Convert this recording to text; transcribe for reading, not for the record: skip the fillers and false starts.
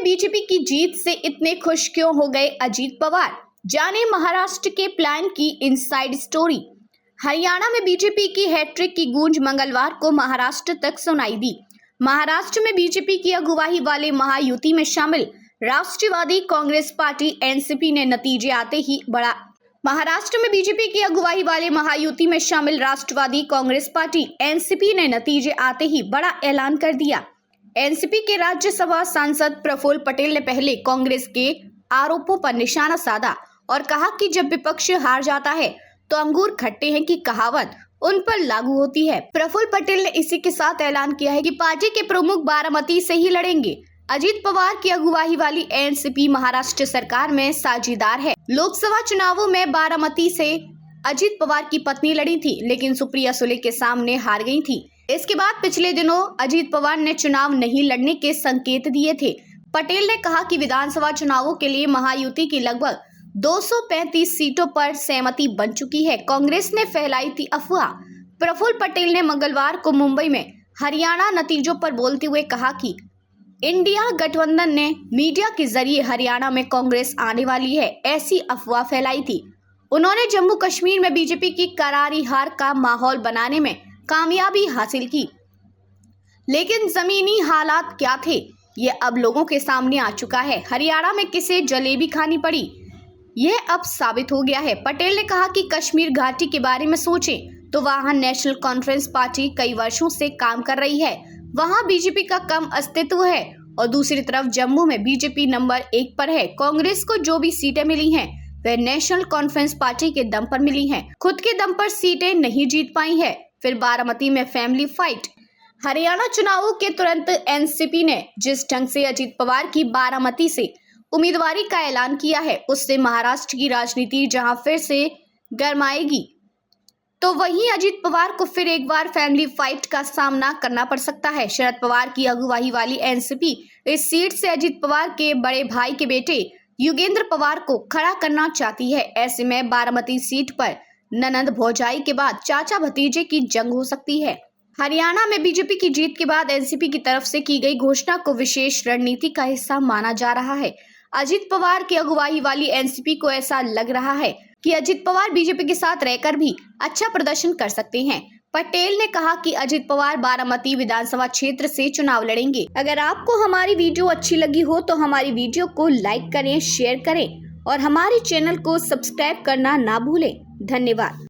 BJP की जीत से इतने खुश क्यों हो गए अजीत पवार? जाने महाराष्ट्र के प्लान की इनसाइड स्टोरी। हरियाणा में बीजेपी की हैट्रिक की गूंज मंगलवार को महाराष्ट्र तक सुनाई दी। महाराष्ट्र में बीजेपी की अगुवाई वाले महायुति में शामिल राष्ट्रवादी कांग्रेस पार्टी एनसीपी ने नतीजे आते ही बड़ा महाराष्ट्र में बीजेपी की अगुवाई वाले महायुति में शामिल राष्ट्रवादी कांग्रेस पार्टी एनसीपी ने नतीजे आते ही बड़ा ऐलान कर दिया। एनसीपी के राज्यसभा सांसद प्रफुल्ल पटेल ने पहले कांग्रेस के आरोपों पर निशाना साधा और कहा कि जब विपक्ष हार जाता है तो अंगूर खट्टे हैं की कहावत उन पर लागू होती है। प्रफुल्ल पटेल ने इसी के साथ ऐलान किया है कि पार्टी के प्रमुख बारामती से ही लड़ेंगे। अजीत पवार की अगुवाई वाली एनसीपी महाराष्ट्र सरकार में साझेदार है। लोकसभा चुनावों में बारामती से अजीत पवार की पत्नी लड़ी थी, लेकिन सुप्रिया सुले के सामने हार गई थी। इसके बाद पिछले दिनों अजीत पवार ने चुनाव नहीं लड़ने के संकेत दिए थे। पटेल ने कहा कि विधानसभा चुनावों के लिए महायुति की लगभग 235 सीटों पर सहमति बन चुकी है। कांग्रेस ने फैलाई थी अफवाह। प्रफुल्ल पटेल ने मंगलवार को मुंबई में हरियाणा नतीजों पर बोलते हुए कहा कि इंडिया गठबंधन ने मीडिया के जरिए हरियाणा में कांग्रेस आने वाली है, ऐसी अफवाह फैलाई थी। उन्होंने जम्मू कश्मीर में बीजेपी की करारी हार का माहौल बनाने में कामयाबी हासिल की, लेकिन जमीनी हालात क्या थे ये अब लोगों के सामने आ चुका है। हरियाणा में किसे जलेबी खानी पड़ी यह अब साबित हो गया है। पटेल ने कहा कि कश्मीर घाटी के बारे में सोचें तो वहां नेशनल कॉन्फ्रेंस पार्टी कई वर्षों से काम कर रही है, वहां बीजेपी का कम अस्तित्व है और दूसरी तरफ जम्मू में बीजेपी नंबर 1 पर है। कांग्रेस को जो भी सीटें मिली हैं वह नेशनल कॉन्फ्रेंस पार्टी के दम पर मिली हैं, खुद के दम पर सीटें नहीं जीत पाई है। फिर बारामती में फैमिली फाइट। हरियाणा चुनावों के तुरंत एनसीपी ने जिस ढंग से अजीत पवार की बारामती से उम्मीदवारी का ऐलान किया है, उससे महाराष्ट्र की राजनीति जहां फिर से गरमाएगी, तो वहीं अजीत पवार को फिर एक बार फैमिली फाइट का सामना करना पड़ सकता है। शरद पवार की अगुवाई वाली एनसीपी इस सीट से अजीत पवार के बड़े भाई के बेटे योगेंद्र पवार को खड़ा करना चाहती है। ऐसे में बारामती सीट पर ननंद भौजाई के बाद चाचा भतीजे की जंग हो सकती है। हरियाणा में बीजेपी की जीत के बाद एनसीपी की तरफ से की गई घोषणा को विशेष रणनीति का हिस्सा माना जा रहा है। अजीत पवार की अगुवाई वाली एनसीपी को ऐसा लग रहा है कि अजीत पवार बीजेपी के साथ रहकर भी अच्छा प्रदर्शन कर सकते हैं। पटेल ने कहा कि अजीत पवार बारामती विधानसभा क्षेत्र से चुनाव लड़ेंगे। अगर आपको हमारी वीडियो अच्छी लगी हो तो हमारी वीडियो को लाइक करें, शेयर करें और हमारे चैनल को सब्सक्राइब करना ना भूलें। धन्यवाद।